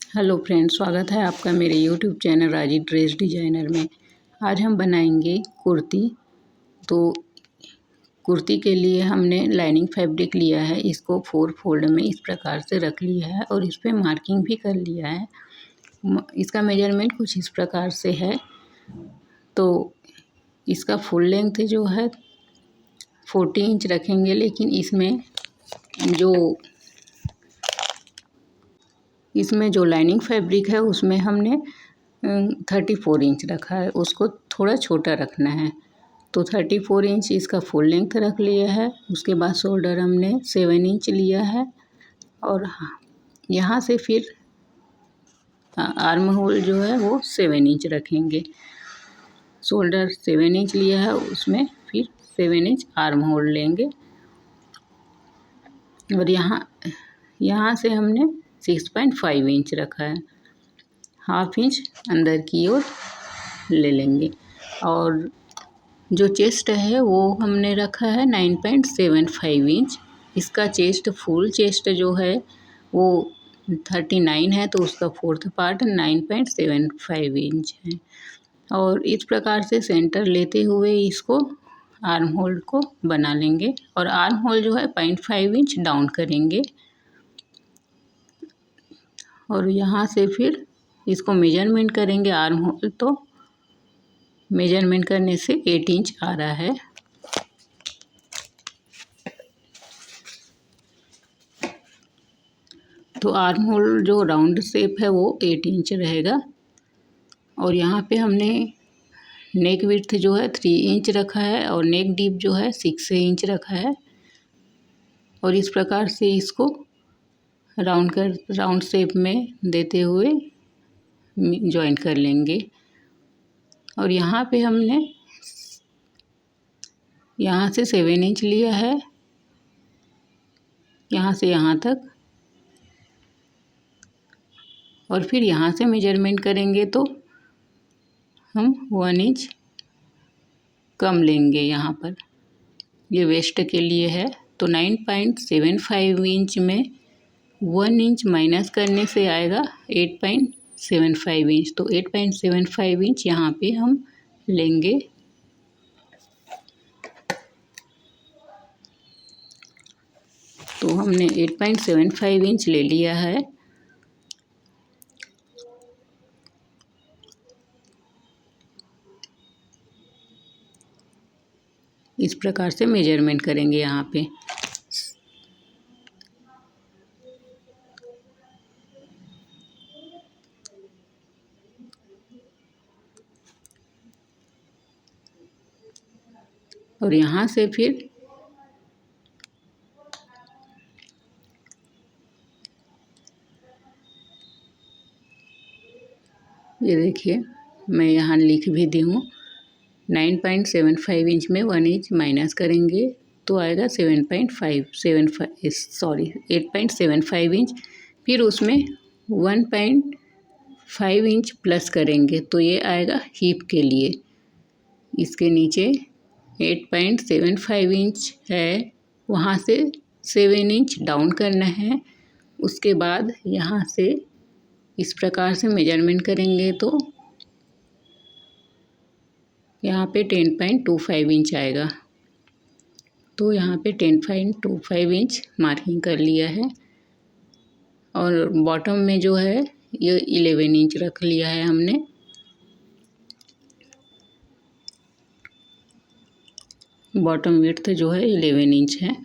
Hello friends, स्वागत है आपका मेरे यूट्यूब चैनल राजी ड्रेस डिजाइनर में। आज हम बनाएंगे कुर्ती। तो कुर्ती के लिए हमने लाइनिंग फैब्रिक लिया है, इसको 4 फोल्ड में इस प्रकार से रख लिया है और इस पर मार्किंग भी कर लिया है। इसका मेजरमेंट कुछ इस प्रकार से है। तो इसका फुल लेंथ जो है 40 इंच रखेंगे, लेकिन इसमें जो लाइनिंग फैब्रिक है उसमें हमने 34 इंच रखा है, उसको थोड़ा छोटा रखना है। तो 34 इंच इसका फुल लेंथ रख लिया है। उसके बाद शोल्डर हमने 7 इंच लिया है और यहाँ से फिर आर्म होल जो है वो 7 इंच रखेंगे। शोल्डर 7 इंच लिया है, उसमें फिर 7 इंच आर्म होल लेंगे और यहाँ से हमने 6.5 इंच रखा है, हाफ इंच अंदर की ओर ले लेंगे। और जो चेस्ट है वो हमने रखा है 9.75 इंच। इसका चेस्ट फुल चेस्ट जो है वो 39 है, तो उसका 4th पार्ट 9.75 इंच है। और इस प्रकार से सेंटर लेते हुए इसको आर्म होल को बना लेंगे और आर्म होल जो है 0.5 इंच डाउन करेंगे और यहाँ से फिर इसको मेजरमेंट करेंगे आर्म होल। तो मेजरमेंट करने से 8 इंच आ रहा है। तो आर्म होल जो राउंड शेप है वो 8 इंच रहेगा। और यहाँ पे हमने नेक विड्थ जो है 3 इंच रखा है और नेक डीप जो है 6 इंच रखा है। और इस प्रकार से इसको राउंड शेप में देते हुए जॉइन कर लेंगे। और यहाँ पे हमने यहाँ से 7 इंच लिया है, यहाँ से यहाँ तक, और फिर यहाँ से मेजरमेंट करेंगे तो हम 1 इंच कम लेंगे। यहाँ पर ये वेस्ट के लिए है, तो 9.75 इंच में 1 इंच माइनस करने से आएगा 8.75 इंच। तो 8.75 इंच यहाँ पे हम लेंगे। तो हमने 8.75 इंच ले लिया है। इस प्रकार से मेजरमेंट करेंगे यहाँ पे। और यहाँ से फिर ये देखिए, मैं यहाँ लिख भी दी हूँ। 9.75 इंच में 1 इंच माइनस करेंगे तो आएगा 8.75 इंच। फिर उसमें 1.5 इंच प्लस करेंगे तो ये आएगा हिप के लिए। इसके नीचे 8.75 इंच है, वहाँ से 7 इंच डाउन करना है। उसके बाद यहाँ से इस प्रकार से मेजरमेंट करेंगे तो यहाँ पे 10.25 इंच आएगा। तो यहाँ पे 10.25 इंच मार्किंग कर लिया है। और बॉटम में जो है ये 11 इंच रख लिया है हमने। बॉटम विड्थ जो है 11 इंच है।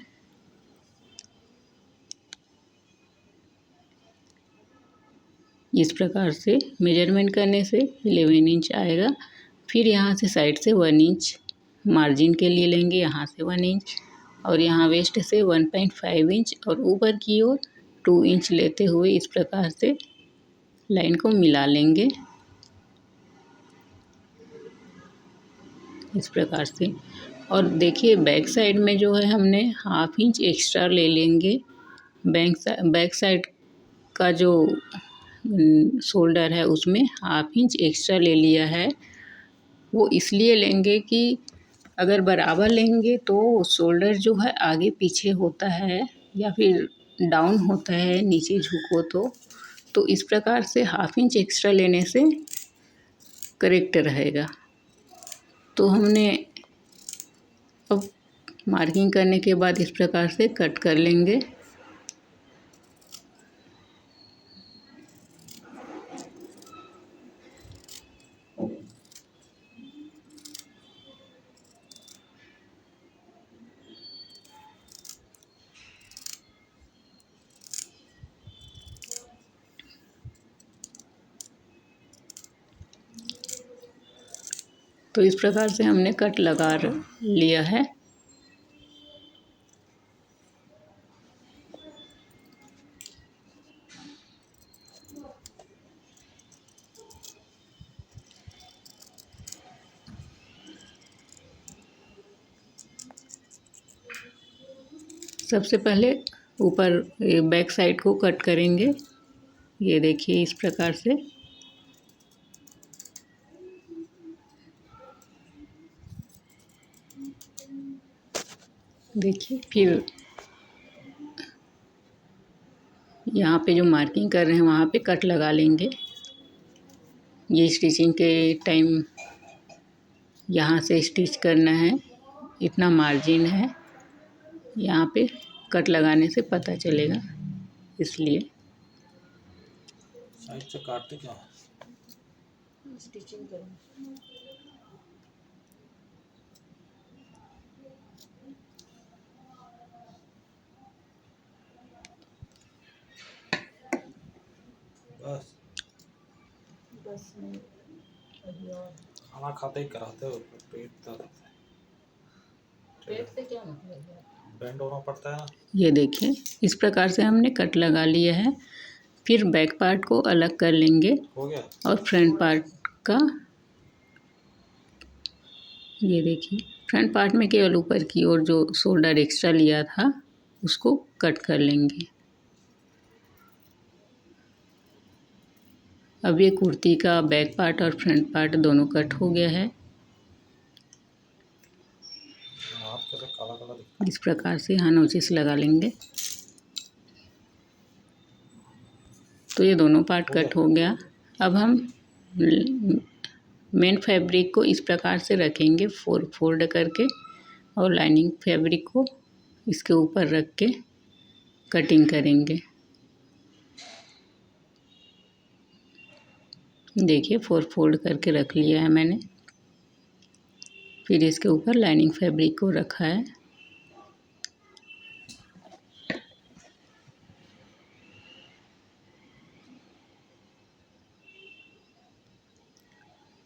इस प्रकार से मेजरमेंट करने से 11 इंच आएगा। फिर यहाँ से साइड से 1 इंच मार्जिन के लिए लेंगे, यहाँ से 1 इंच और यहाँ वेस्ट से 1.5 इंच और ऊपर की ओर 2 इंच लेते हुए इस प्रकार से लाइन को मिला लेंगे। इस प्रकार से। और देखिए बैक साइड में जो है हमने हाफ इंच एक्स्ट्रा ले लेंगे। बैक साइड का जो शोल्डर है उसमें हाफ इंच एक्स्ट्रा ले लिया है। वो इसलिए लेंगे कि अगर बराबर लेंगे तो शोल्डर जो है आगे पीछे होता है या फिर डाउन होता है, नीचे झुको तो इस प्रकार से 1/2 इंच एक्स्ट्रा लेने से करेक्ट रहेगा। तो हमने अब मार्किंग करने के बाद इस प्रकार से कट कर लेंगे। तो इस प्रकार से हमने कट लगा लिया है। सबसे पहले ऊपर बैक साइड को कट करेंगे। ये देखिए इस प्रकार से। देखिए फिर यहाँ पे जो मार्किंग कर रहे हैं वहाँ पे कट लगा लेंगे। ये स्टिचिंग के टाइम यहाँ से स्टिच करना है, इतना मार्जिन है, यहाँ पे कट लगाने से पता चलेगा, इसलिए साइड से काटते क्या स्टिचिंग करो। बस खाना खाते ही कराते हो, पेट दर्द पेट से क्या मतलब है, बैंड होना पड़ता है ना। ये देखिए इस प्रकार से हमने कट लगा लिया है। फिर बैक पार्ट को अलग कर लेंगे हो गया। और फ्रंट पार्ट का, ये देखिए फ्रंट पार्ट में केवल ऊपर की ओर जो शोल्डर एक्स्ट्रा लिया था उसको कट कर लेंगे। अब ये कुर्ती का बैक पार्ट और फ्रंट पार्ट दोनों कट हो गया है। काला काला दिखता है। इस प्रकार से यहाँ नोचिस लगा लेंगे। तो ये दोनों पार्ट कट हो गया। अब हम मेन फैब्रिक को इस प्रकार से रखेंगे फोल्ड करके, और लाइनिंग फैब्रिक को इसके ऊपर रख के कटिंग करेंगे। देखिए फोल्ड करके रख लिया है मैंने। फिर इसके ऊपर लाइनिंग फैब्रिक को रखा है।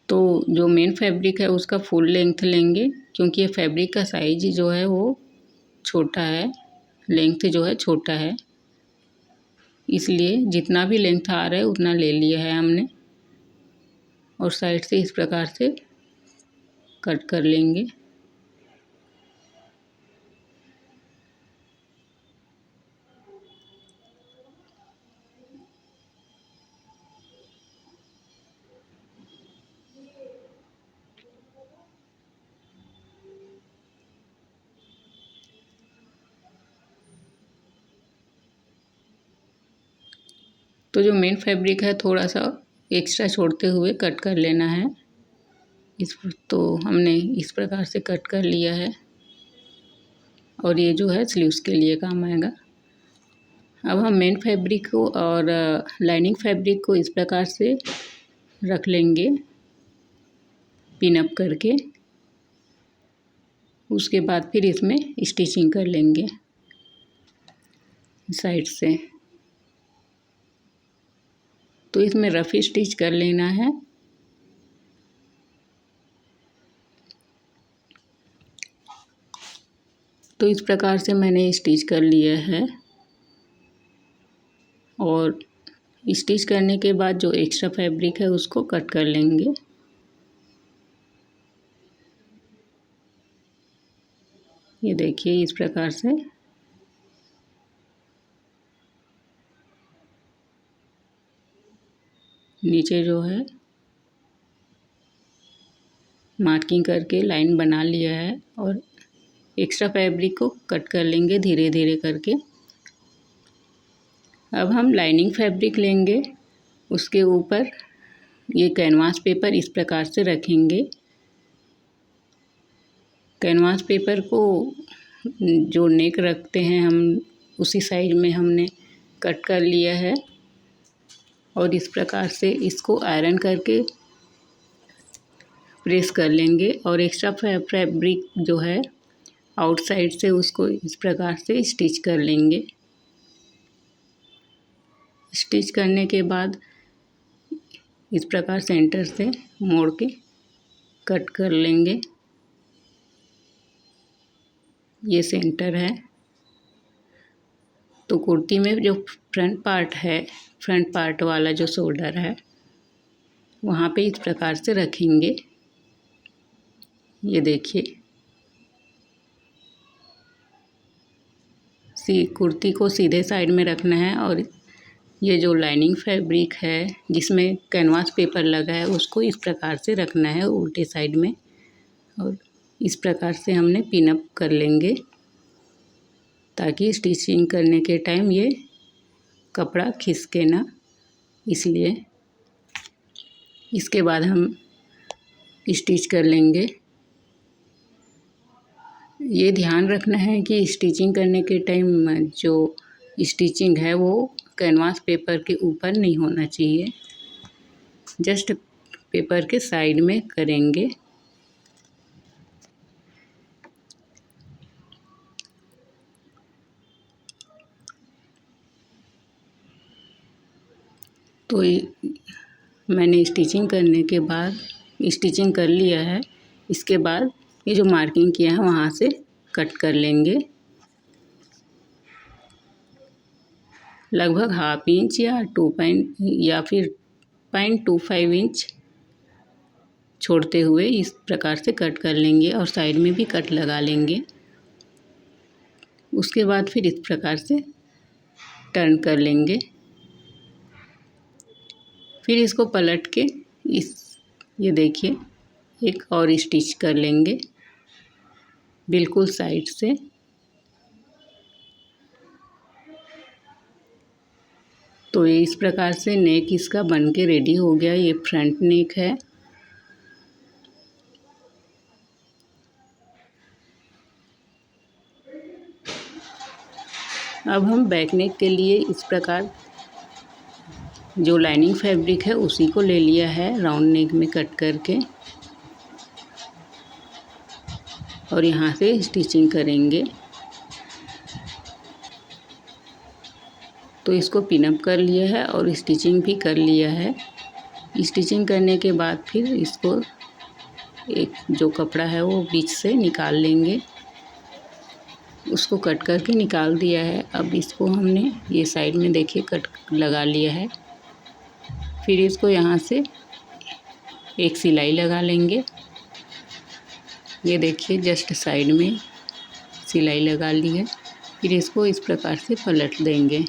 तो जो मेन फैब्रिक है उसका फुल लेंथ लेंगे, क्योंकि ये फैब्रिक का साइज जो है वो छोटा है, लेंथ जो है छोटा है, इसलिए जितना भी लेंथ आ रहा है उतना ले लिया है हमने। और साइड से इस प्रकार से कट कर लेंगे। तो जो मेन फैब्रिक है थोड़ा सा एक्स्ट्रा छोड़ते हुए कट कर लेना है। तो हमने इस प्रकार से कट कर लिया है, और ये जो है स्लीव्स के लिए काम आएगा। अब हम मेन फैब्रिक को और लाइनिंग फैब्रिक को इस प्रकार से रख लेंगे पिन अप करके। उसके बाद फिर इसमें स्टिचिंग कर लेंगे साइड से। तो इसमें रफ स्टिच कर लेना है। तो इस प्रकार से मैंने स्टिच कर लिया है, और स्टिच करने के बाद जो एक्स्ट्रा फैब्रिक है उसको कट कर लेंगे। ये देखिए इस प्रकार से। नीचे जो है मार्किंग करके लाइन बना लिया है, और एक्स्ट्रा फैब्रिक को कट कर लेंगे धीरे धीरे करके। अब हम लाइनिंग फैब्रिक लेंगे उसके ऊपर ये कैनवास पेपर इस प्रकार से रखेंगे। कैनवास पेपर को जो नेक रखते हैं हम उसी साइज में हमने कट कर लिया है और इस प्रकार से इसको आयरन करके प्रेस कर लेंगे और एक्स्ट्रा फैब्रिक जो है आउटसाइड से उसको इस प्रकार से स्टिच कर लेंगे। स्टिच करने के बाद इस प्रकार सेंटर से मोड़ के कट कर लेंगे। ये सेंटर है। तो कुर्ती में जो फ्रंट पार्ट है, फ्रंट पार्ट वाला जो शोल्डर है वहाँ पे इस प्रकार से रखेंगे। ये देखिए, कुर्ती को सीधे साइड में रखना है और ये जो लाइनिंग फैब्रिक है जिसमें कैनवास पेपर लगा है उसको इस प्रकार से रखना है उल्टे साइड में और इस प्रकार से हमने पिन अप कर लेंगे ताकि स्टिचिंग करने के टाइम ये कपड़ा खिसके ना, इसलिए इसके बाद हम स्टिच कर लेंगे। ये ध्यान रखना है कि स्टिचिंग करने के टाइम जो स्टिचिंग है वो कैनवास पेपर के ऊपर नहीं होना चाहिए, जस्ट पेपर के साइड में करेंगे। तो मैंने स्टिचिंग करने के बाद स्टिचिंग कर लिया है। इसके बाद ये जो मार्किंग किया है वहाँ से कट कर लेंगे। लगभग ½ इंच या 0.25 इंच छोड़ते हुए इस प्रकार से कट कर लेंगे और साइड में भी कट लगा लेंगे। उसके बाद फिर इस प्रकार से टर्न कर लेंगे। फिर इसको पलट के ये देखिए एक और स्टिच कर लेंगे बिल्कुल साइड से। तो ये इस प्रकार से नेक इसका बन के रेडी हो गया। ये फ्रंट नेक है। अब हम बैक नेक के लिए इस प्रकार जो लाइनिंग फैब्रिक है उसी को ले लिया है राउंड नेक में कट करके और यहाँ से स्टिचिंग करेंगे। तो इसको पिनअप कर लिया है और स्टिचिंग भी कर लिया है। स्टिचिंग करने के बाद फिर इसको एक जो कपड़ा है वो बीच से निकाल लेंगे। उसको कट करके निकाल दिया है। अब इसको हमने ये साइड में देखिए कट लगा लिया है। फिर इसको यहाँ से एक सिलाई लगा लेंगे। ये देखिए जस्ट साइड में सिलाई लगा ली है। फिर इसको इस प्रकार से पलट देंगे।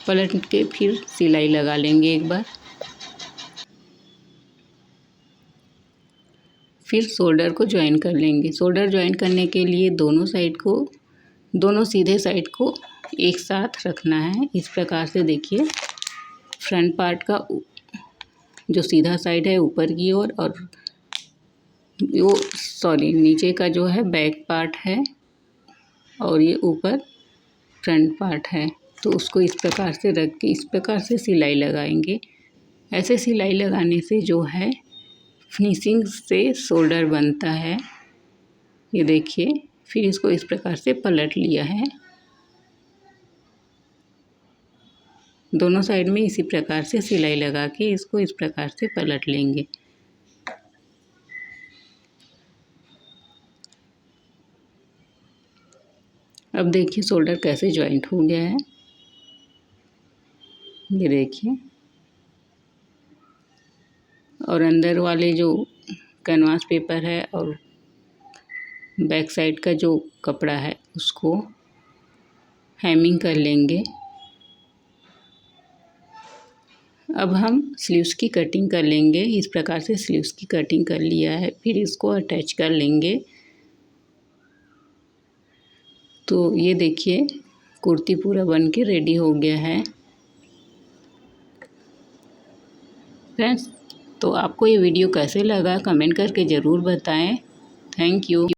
पलट के फिर सिलाई लगा लेंगे एक बार। फिर शोल्डर को ज्वाइन कर लेंगे। शोल्डर ज्वाइन करने के लिए दोनों सीधे साइड को एक साथ रखना है। इस प्रकार से देखिए फ्रंट पार्ट का जो सीधा साइड है ऊपर की ओर और नीचे का जो है बैक पार्ट है और ये ऊपर फ्रंट पार्ट है। तो उसको इस प्रकार से रख के इस प्रकार से सिलाई लगाएंगे। ऐसे सिलाई लगाने से जो है फिनिशिंग से शोल्डर बनता है। ये देखिए फिर इसको इस प्रकार से पलट लिया है। दोनों साइड में इसी प्रकार से सिलाई लगा के इसको इस प्रकार से पलट लेंगे। अब देखिए शोल्डर कैसे ज्वाइंट हो गया है। ये देखिए और अंदर वाले जो कैनवास पेपर है और बैक साइड का जो कपड़ा है उसको हेमिंग कर लेंगे। अब हम स्लीव्स की कटिंग कर लेंगे। इस प्रकार से स्लीव्स की कटिंग कर लिया है। फिर इसको अटैच कर लेंगे। तो ये देखिए कुर्ती पूरा बन के रेडी हो गया है। फ्रेंड्स, तो आपको ये वीडियो कैसे लगा कमेंट करके ज़रूर बताएं। Thank you.